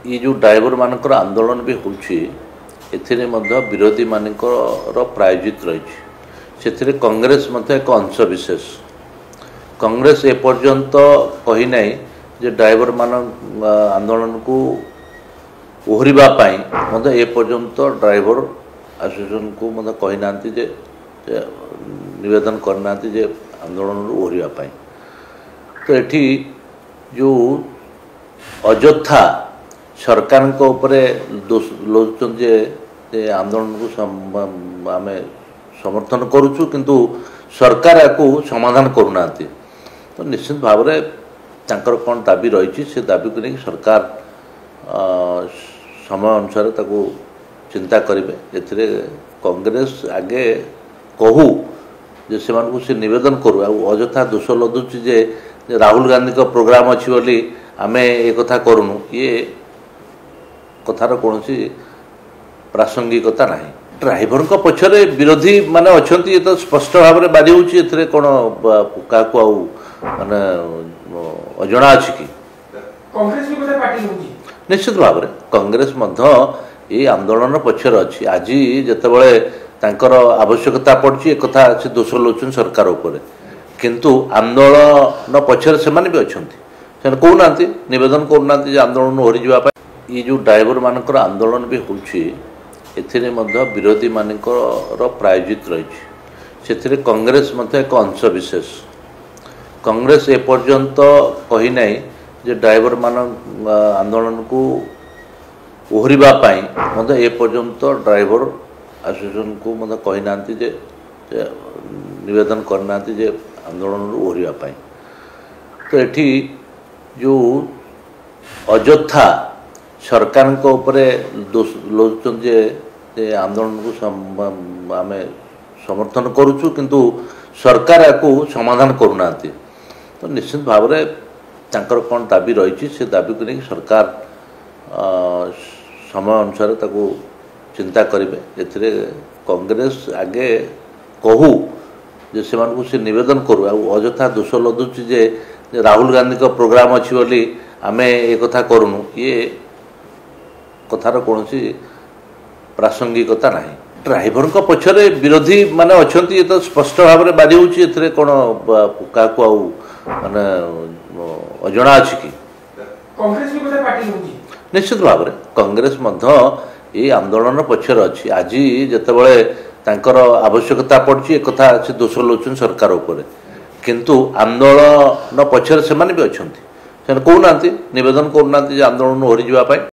ये जो ड्राइवर मानकर आंदोलन भी होछि एथिरे मध्य विरोधी मानकर प्रायोजित रही से कांग्रेस मध्य एक अंश विशेष कांग्रेस एपर्यंत कही नहीं जे ड्राइवर मान आंदोलन को ओहरिबा पाई मध्य एपर्यंत ड्राइवर एसोसिएशन को मध्य कही ना जे निवेदन करना जे आंदोलन ओहरिबा पाई। तो एठी जो अଯଥା सरकार को उपरे दोष लोचन जे आंदोलन को आम समर्थन करुचु किंतु सरकार याकू समाधान करूना। तो निश्चित भाव में तांकर कौन दाबी रही से दाबी को लेकिन सरकार समय अनुसार ताकू चिंता करेंगे। एथिरे कांग्रेस आगे कहू जे से निवेदन करूँ अଯଥା दोष लदुची जे राहुल गांधी का प्रोग्राम अच्छी बोली आम एक कथा करूँ ये कथार कौन प्रासंगिकता ना। ड्राइवर को पछरे विरोधी माने अच्छी तो स्पष्ट भाव में बारी होती कौन क्या माने अजना अच्छी कि निश्चित भाव में कांग्रेस ये आंदोलन पक्षर अच्छी आज जितेबाला तांकर आवश्यकता पड़ी एक कथा से दोष लौचन सरकार उपर किंतु आंदोलन पक्षर से भी अच्छा कहना निवेदन करना आंदोलन ओहरी जावाई। ये जो ड्राइवर मानकर आंदोलन भी होछि एथिरे मध्य विरोधी मानकर प्रायोजित रही से कांग्रेस मध्य एक अंश विशेष कांग्रेस एपर्यंत कही नहीं जे ड्राइवर मान आंदोलन को ओहरिबा पाई मध्य एपर्यंत ड्राइवर एसोसिएशन को मध्य कही ना जे निवेदन करना जे आंदोलन ओहरिबा पाई। तो एठी जो अଯଥା सरकार को उपरे दोष लोचन जे आंदोलन को आम समर्थन करुचु किंतु सरकार याकू समाधान करूना। तो निश्चित भाव में तांकर कौन दाबी रही से दाबी को लेकिन सरकार समय अनुसार ताकू चिंता करेंगे। एथिरे कांग्रेस आगे कहू जे से निवेदन करूँ अଯଥା दोष लदुची जे राहुल गांधी का प्रोग्राम अच्छी बोली आम एक कथा करूँ ये कथार कौन प्रासंगिकता ना। ड्राइवर को पछरे विरोधी माने अच्छी तो स्पष्ट भाव में बारी होती कौन क्या माने अजना अच्छी कि निश्चित भाव में कांग्रेस ये आंदोलन पक्षर अच्छी आज जितेबाला तांकर आवश्यकता पड़ी एक कथा से दोष लौचन सरकार उपर किंतु आंदोलन पक्षर से भी अच्छा कहना निवेदन करना आंदोलन ओहरी जावाई।